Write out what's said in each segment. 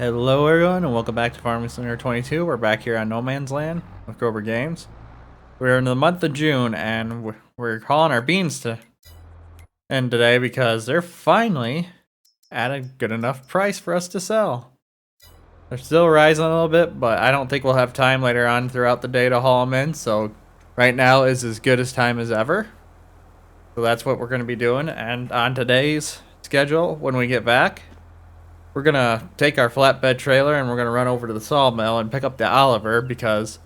Hello everyone and welcome back to Farming Simulator 22. We're back here on No Man's Land with Grober Games. We're in the month of June and we're calling our beans to end today because they're finally at a good enough price for us to sell. They're still rising a little bit, but I don't think we'll have time later on throughout the day to haul them in, so right now is as good as time as ever. So that's what we're going to be doing, and on today's schedule when we get back, we're going to take our flatbed trailer and we're going to run over to the sawmill and pick up the Oliver because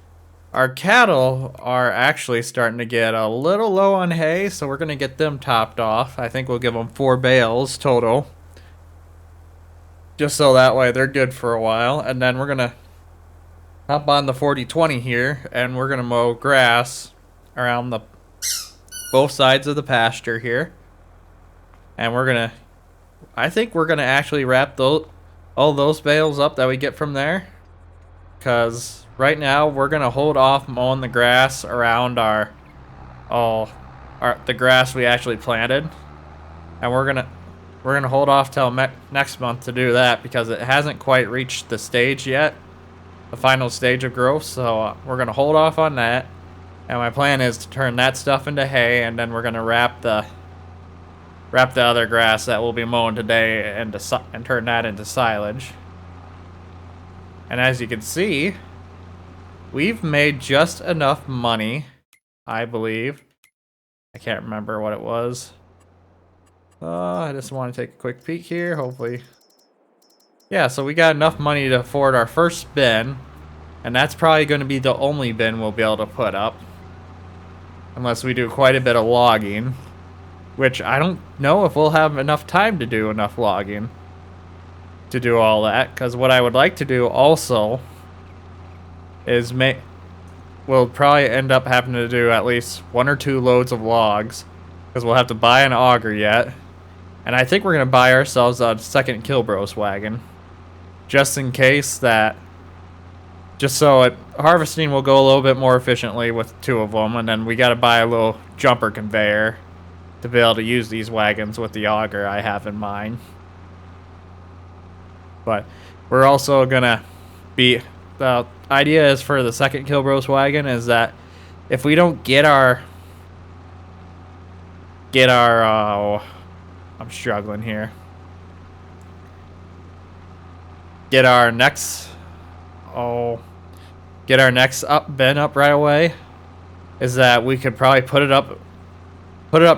our cattle are actually starting to get a little low on hay, so we're going to get them topped off. I think we'll give them 4 bales total, just so that way they're good for a while. And then we're going to hop on the 40-20 here and we're going to mow grass around both sides of the pasture here. And I think we're going to actually wrap all those bales up that we get from there. Because right now we're going to hold off mowing the grass around the grass we actually planted. And we're going to hold off till next month to do that because it hasn't quite reached the stage yet. The final stage of growth. So we're going to hold off on that. And my plan is to turn that stuff into hay, and then we're going to wrap the other grass that we'll be mowing today and turn that into silage. And as you can see, we've made just enough money, I believe. I can't remember what it was. I just want to take a quick peek here, hopefully. Yeah, so we got enough money to afford our first bin, and that's probably going to be the only bin we'll be able to put up. Unless we do quite a bit of logging. Which I don't know if we'll have enough time to do enough logging to do all that. Because what I would like to do also is we'll probably end up having to do at least 1 or 2 loads of logs. Because we'll have to buy an auger yet. And I think we're going to buy ourselves a second Kilbros wagon. Just in case that... Just so harvesting will go a little bit more efficiently with 2 of them. And then we got to buy a little jumper conveyor to be able to use these wagons with the auger I have in mind. But we're also gonna the idea is for the second Kilbros wagon is that if we don't get our I'm struggling here. Get our next bin up right away, is that we could probably put it up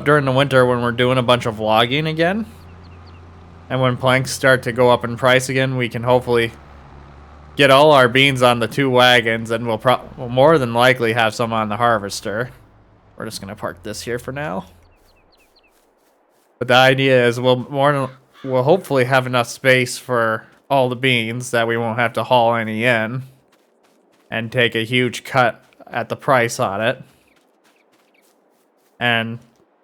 during the winter when we're doing a bunch of logging again. And when planks start to go up in price again, we can hopefully get all our beans on the 2 wagons, and we'll more than likely have some on the harvester. We're just going to park this here for now. But the idea is we'll hopefully have enough space for all the beans that we won't have to haul any in and take a huge cut at the price on it. And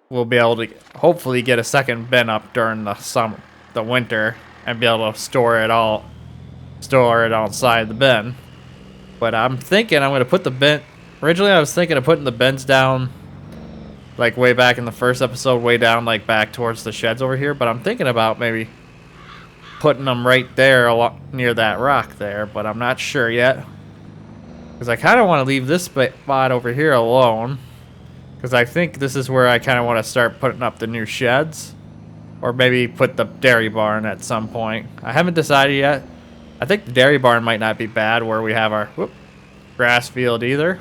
we'll be able to hopefully get a second bin up during the winter and be able to store it all inside the bin. But I'm thinking I'm going to put the bin... Originally I was thinking of putting the bins down like way back in the first episode, way down like back towards the sheds over here. But I'm thinking about maybe putting them right there near that rock there, but I'm not sure yet. Because I kind of want to leave this spot over here alone. Because I think this is where I kind of want to start putting up the new sheds. Or maybe put the dairy barn at some point. I haven't decided yet. I think the dairy barn might not be bad where we have our grass field either.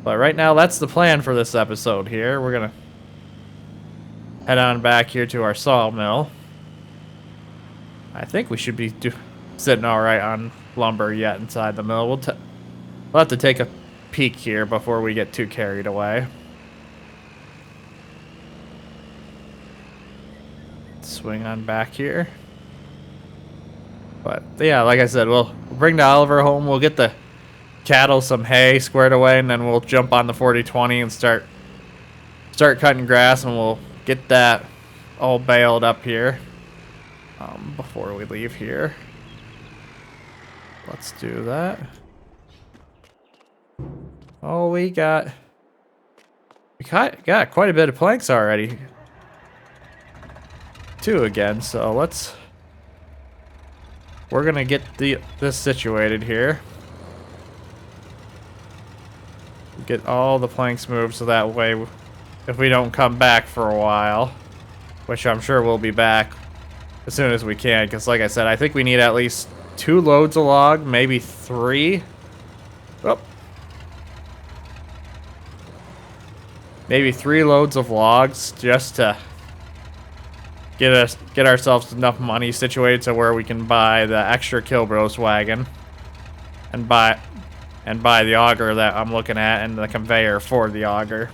But right now, that's the plan for this episode here. We're going to head on back here to our sawmill. I think we should be sitting all right on lumber yet inside the mill. We'll have to take a peek here before we get too carried away. Swing on back here. But yeah, like I said, we'll bring the Oliver home. We'll get the cattle some hay squared away, and then we'll jump on the 40-20 and start cutting grass, and we'll get that all baled up here before we leave here. Let's do that. Oh, we got quite a bit of planks already. 2 again, so let's we're gonna get this situated here. Get all the planks moved so that way if we don't come back for a while, which I'm sure we'll be back as soon as we can, because like I said, I think we need at least 2 loads of log, maybe 3. Oh. Maybe 3 loads of logs just to get ourselves enough money situated to where we can buy the extra Kilbros wagon and buy the auger that I'm looking at and the conveyor for the auger,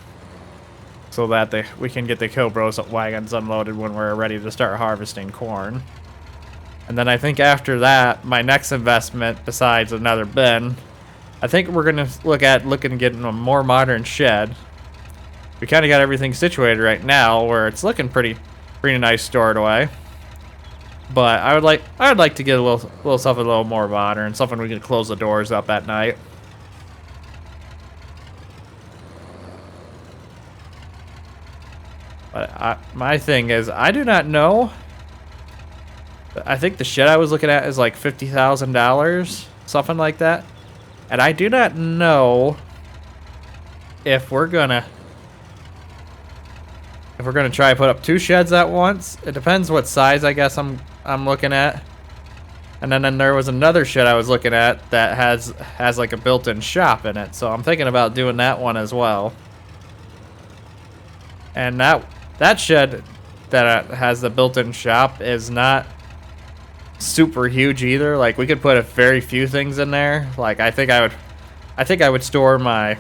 so that we can get the Kilbros wagons unloaded when we're ready to start harvesting corn. And then I think after that, my next investment besides another bin, I think we're gonna looking to getting a more modern shed. We kind of got everything situated right now where it's looking pretty nice stored away. But I would like to get a little something a little more modern, something we can close the doors up at night. But my thing is, I do not know. I think the shed I was looking at is like $50,000, something like that. And I do not know if we're gonna try to put up 2 sheds at once. It depends what size I guess I'm looking at. And then there was another shed I was looking at that has like a built-in shop in it. So I'm thinking about doing that one as well. And that shed that has the built-in shop is not super huge either. Like we could put a very few things in there. Like I think I would store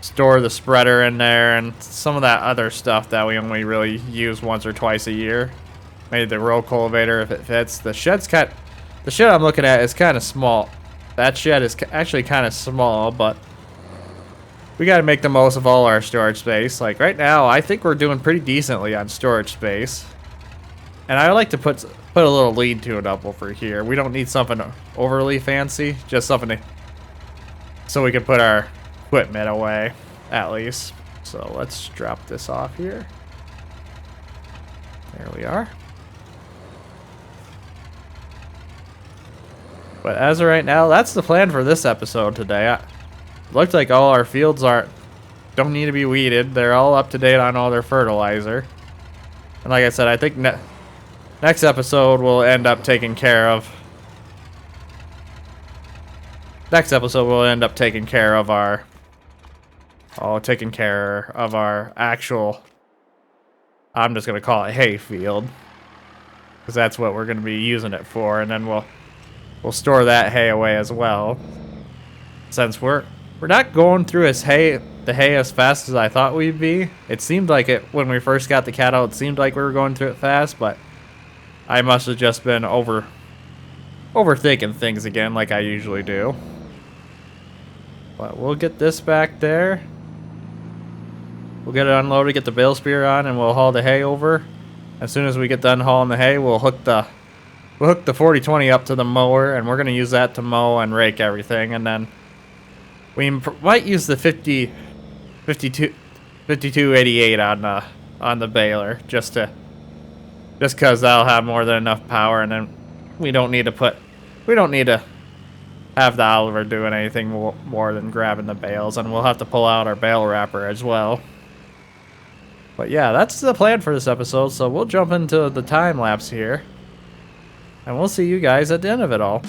store the spreader in there and some of that other stuff that we only really use once or twice a year. Maybe the row cultivator if it fits. The shed I'm looking at is kind of small. That shed is actually kind of small, but we got to make the most of all our storage space. Like right now, I think we're doing pretty decently on storage space. And I like to put a little lean-to up over here. We don't need something overly fancy, just something so we can put our equipment away, at least. So let's drop this off here. There we are. But as of right now, that's the plan for this episode today. Looks like all our fields don't need to be weeded. They're all up to date on all their fertilizer. And like I said, I think next episode we'll end up taking care of. Next episode we'll end up taking care of our actual, I'm just gonna call it hay field, because that's what we're gonna be using it for. And then we'll store that hay away as well, since we're not going through the hay as fast as I thought we'd be. It seemed like it when we first got the cattle. It seemed like we were going through it fast, but I must have just been overthinking things again, like I usually do. But we'll get this back there. We'll get it unloaded, get the bale spear on, and we'll haul the hay over. As soon as we get done hauling the hay, we'll hook the 40-20 up to the mower, and we're gonna use that to mow and rake everything. And then we might use the 5288 on the baler just because that'll have more than enough power, and then we don't need to have the Oliver doing anything more than grabbing the bales, and we'll have to pull out our bale wrapper as well. But yeah, that's the plan for this episode, so we'll jump into the time lapse here, and we'll see you guys at the end of it all.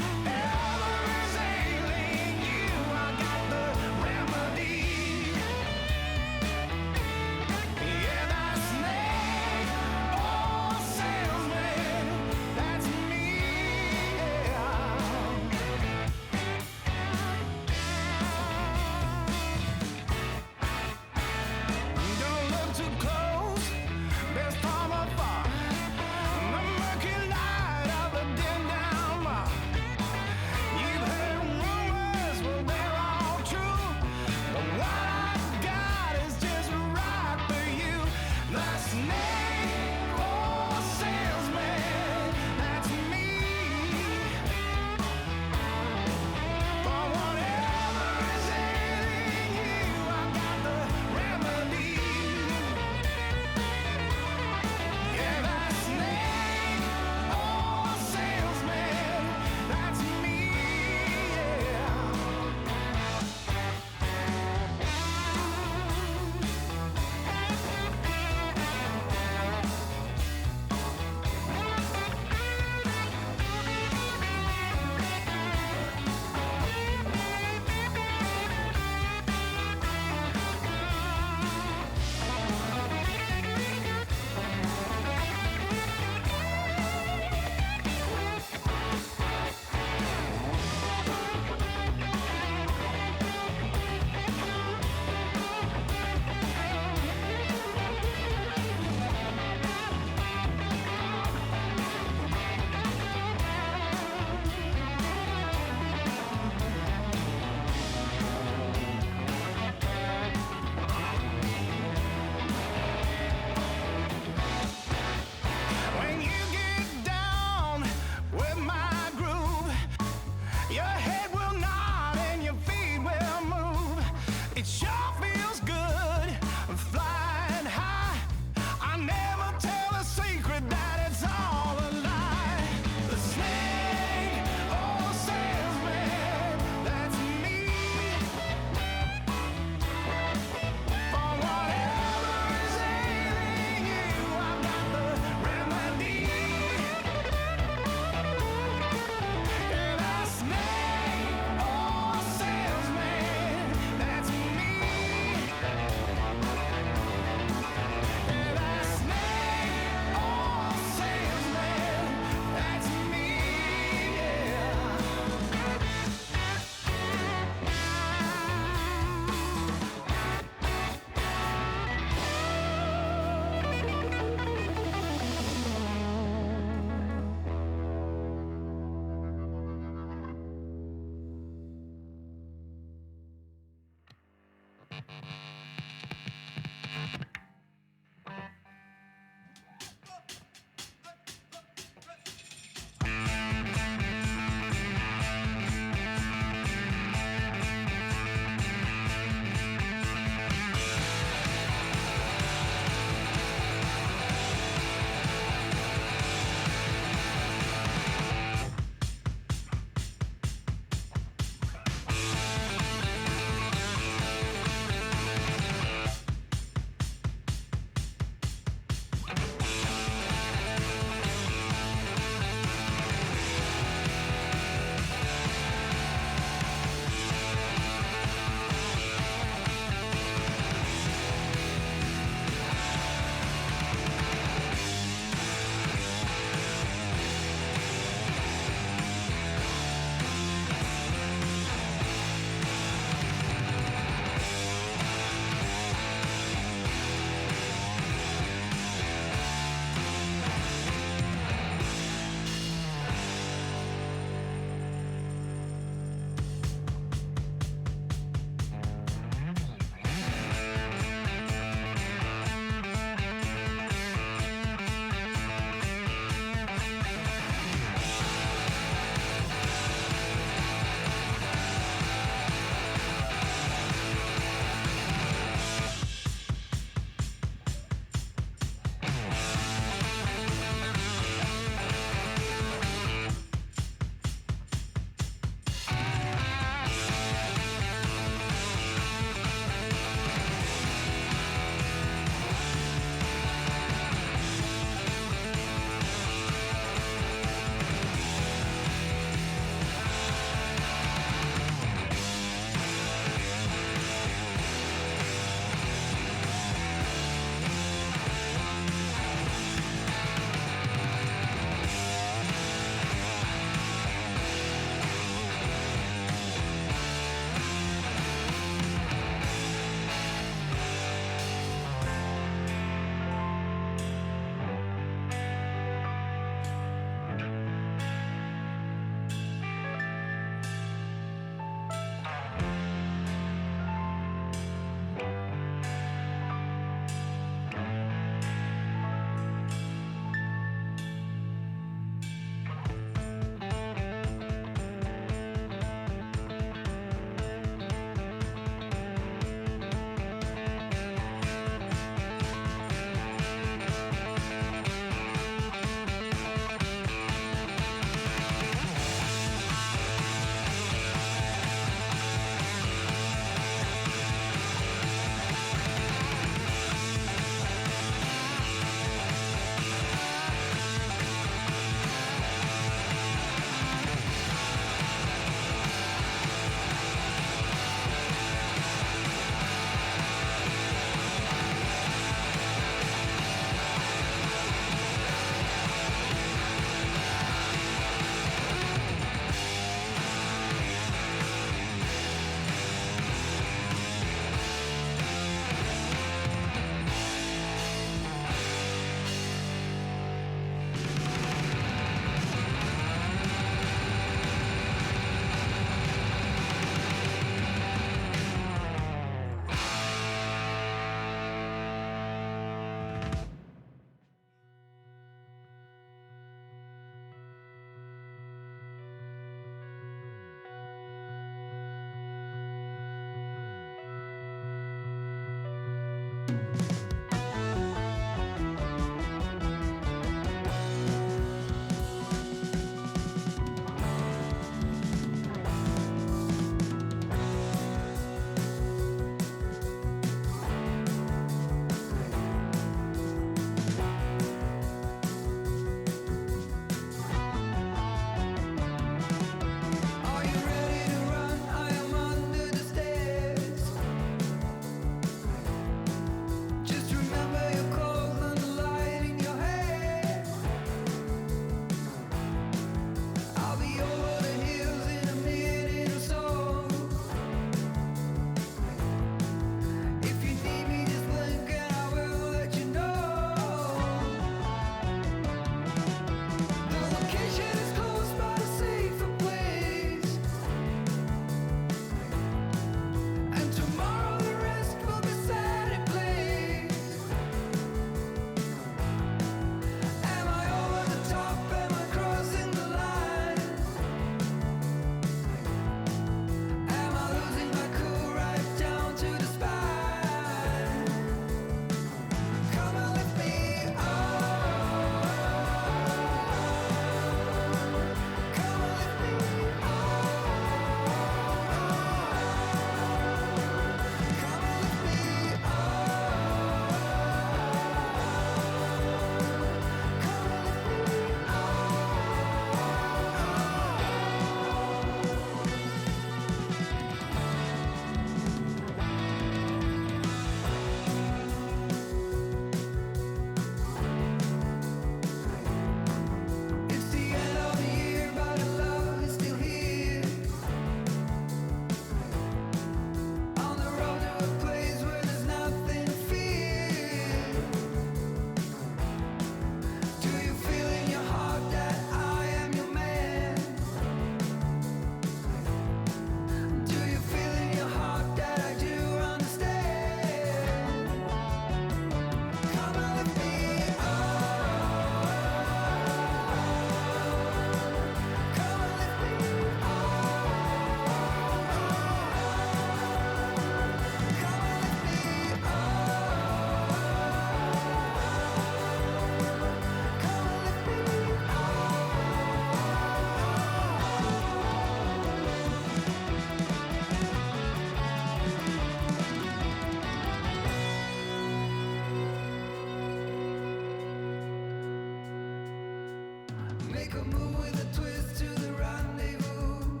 move with a twist to the rendezvous.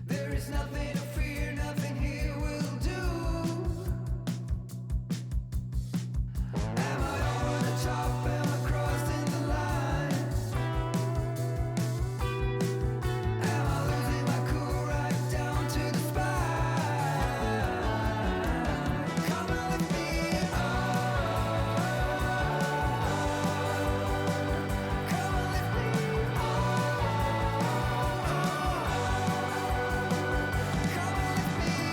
There is nothing to fear, nothing here will do. Am I over the top? Am I crossing the line? Am I losing my cool right down to the spine? Come and lift me up. Come and lift me up. Come and lift me up. Come and lift me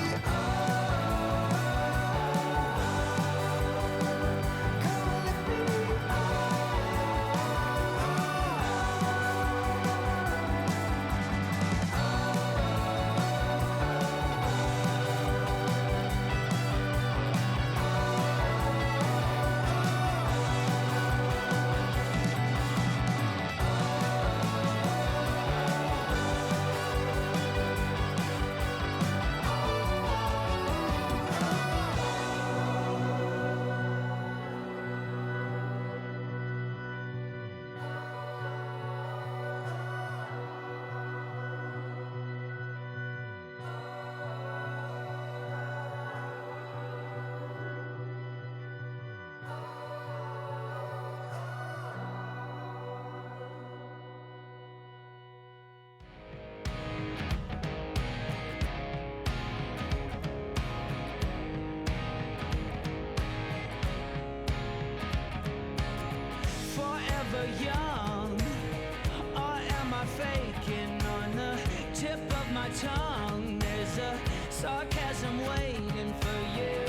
forever young, or am I faking? On the tip of my tongue, there's a sarcasm waiting for you.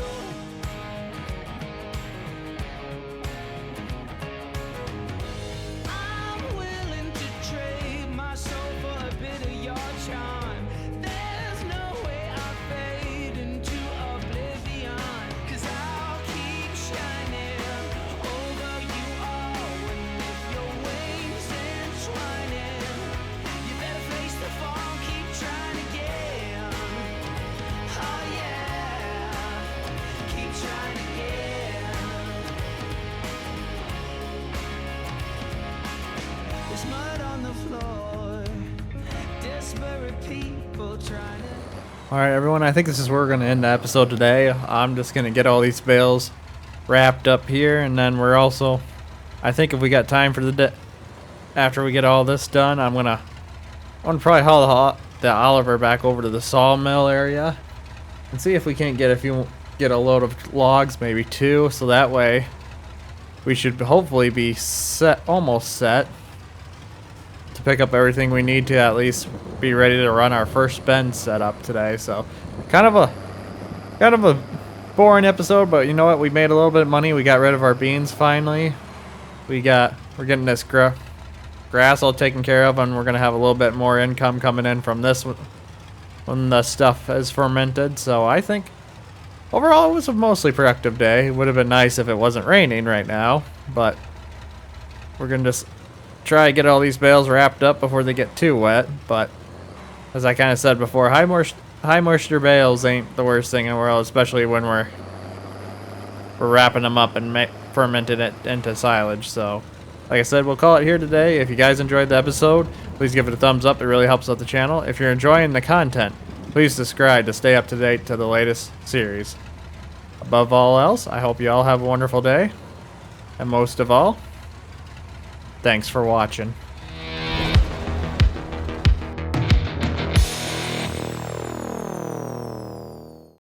I'm willing to trade my soul for a bit of your charm. There's no way I fade into oblivion, 'cause I'll keep shining over you all. And if your wings entwining, you better face the fall, keep trying again. Oh yeah, keep trying again. There's mud on the floor, desperate people trying to. Alright, everyone, I think this is where we're going to end the episode today. I'm just going to get all these bales wrapped up here, and then we're also, I think if we got time for the day, after we get all this done, I'm going to probably haul the Oliver back over to the Sawmill area and see if we can't get a load of logs, maybe 2, so that way we should hopefully be almost set to pick up everything we need to at least be ready to run our first bend setup today. So kind of a boring episode, but you know what? We made a little bit of money. We got rid of our beans finally. We're getting this grass all taken care of, and we're gonna have a little bit more income coming in from this when the stuff is fermented. So I think overall it was a mostly productive day. It would have been nice if it wasn't raining right now, but we're gonna just try to get all these bales wrapped up before they get too wet. But as I kind of said before, high moisture bales ain't the worst thing in the world, especially when we're wrapping them up and fermenting it into silage. So like I said, we'll call it here today. If you guys enjoyed the episode, please give it a thumbs up. It really helps out the channel. If you're enjoying the content, please subscribe to stay up to date to the latest series. Above all else, I hope you all have a wonderful day, and most of all, thanks for watching.